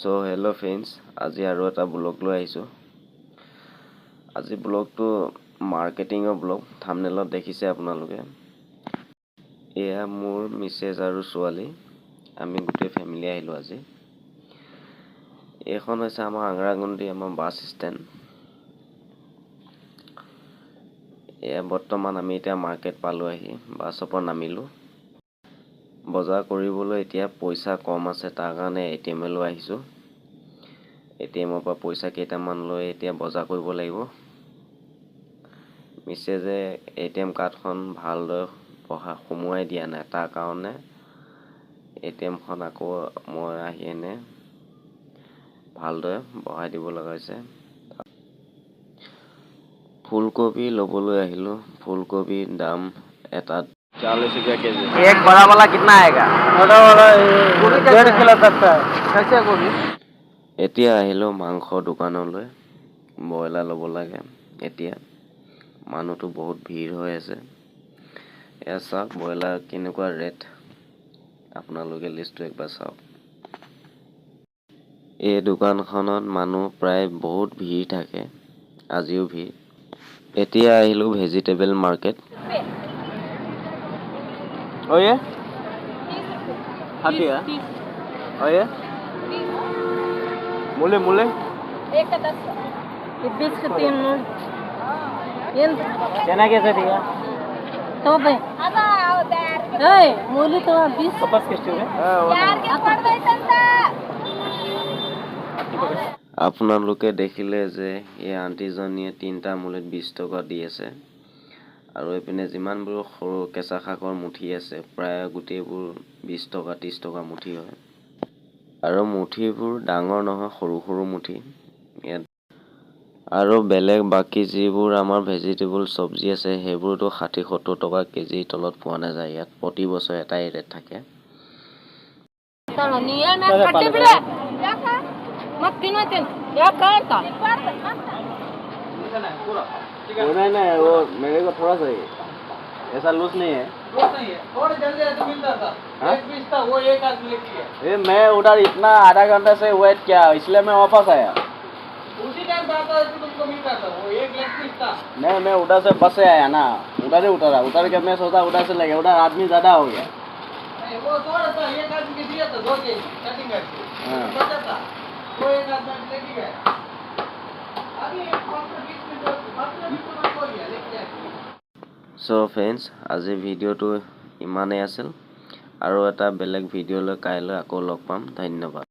So hello' friends, আজি আৰু এটা ব্লগ লৈ আহিছোঁ। আজি ব্লগটো মাৰ্কেটিঙৰ ব্লগ। থাম্বনেইলত দেখিছে আপোনালোকে। এয়া মোৰ মিছেছ আৰু ছোৱালী, আমি গোটেই ফেমিলি আহিলোঁ আজি। এইখন হৈছে আমাৰ আংৰাগুণ্ডি আমাৰ বাছ ষ্টেণ্ড। এয়া বৰ্তমান আমি এতিয়া মাৰ্কেট পালোঁ আহি, বাছৰ পৰা নামিলোঁ। বজাৰ কৰিবলৈ এতিয়া পইচা কম আছে, তাৰ কাৰণে ATM লৈ আহিছোঁ। ATMৰ পৰা পইচা কেইটামান লৈ এতিয়া বজাৰ কৰিব লাগিব। মিছেছে ATM কাৰ্ডখন ভালদৰে সোমোৱাই দিয়া নাই, তাৰ কাৰণে ATMখন আকৌ মই আহি এনে ভালদৰে বহাই দিব লগা হৈছে। ফুলকবি ল'বলৈ আহিলোঁ। ফুলকবিৰ দাম এটাত 40 रुपया केजी। एक बड़ा वाला कितना आएगा? बड़ा वाला 1.5 किलो तक का है। कैसे गोभी? এতিয়া আহিলোঁ মাংসৰ দোকানলৈ, ব্ৰইলাৰ ল'ব লাগে। এতিয়া মানুহটো বহুত ভিৰ হৈ আছে। এয়া চাওক ব্ৰইলাৰ কেনেকুৱা ৰেট, আপোনালোকে লিষ্টটো একবাৰ চাওক। এই দোকানখনত মানুহ প্ৰায় বহুত ভিৰ থাকে, আজিও ভিৰ। এতিয়া আহিলোঁ ভেজিটেবল মাৰ্কেট। और ये? 30 है। और ये? मूले मूले? एक का 10 ये 20 के 3 मूल ये चना कैसे दिया? तो भाई ए मूली तो 20 कपास किस है? यार के पड़ गई संता আপোনালোকে দেখিলে যে এই আণ্টিজনীয়ে 3টা মূলত 20 টকা দি আছে, আৰু এইপিনে যিমানবোৰ সৰু কেঁচা শাকৰ মুঠি আছে প্ৰায় গোটেইবোৰ 20 টকা 30 টকা মুঠি হয়। আৰু মুঠিবোৰ ডাঙৰ নহয়, সৰু সৰু মুঠি। ইয়াত আৰু বেলেগ বাকী যিবোৰ আমাৰ ভেজিটেবল চব্জি আছে সেইবোৰতো 60-70 টকা কেজিৰ তলত পোৱা নাযায়। ইয়াত প্ৰতি বছৰ এটাই ৰেট থাকে। चलो नियर में कट्टे बिड़े मत किनोतेन या करता वो नहीं वो मेरे को थोड़ा सा ही ऐसा लूज नहीं है। थोड़ी जल्दी तो मिलता था। एक पीस था वो एक आदमी लेके गया। ये मैं उधर इतना आधा घंटा से वेट किया, इसलिए मैं वापस आया। उसी टाइम आता है तो तुमको मिलता था वो एक लेग पीस था। नहीं मैं उधर से बस से आया ना, उधर ही उतरा, उतर के मैं सोचा उधर से लगे, उधर आदमी ज़्यादा हो गया। नहीं वो थोड़ा सा एक आदमी के दिया था 2 केजी कटिंग करके। हाँ। बचा था वो एक आदमी लेके गया। अभी 15-20 मिनट 15 मिनट में हो गया लेके जाए। সো ফ্ৰেণ্ডছ, আজি ভিডিঅ'টো ইমানেই আছিল। আৰু এটা বেলেগ ভিডিঅ'লৈ কাইলৈ আকৌ লগ পাম। ধন্যবাদ।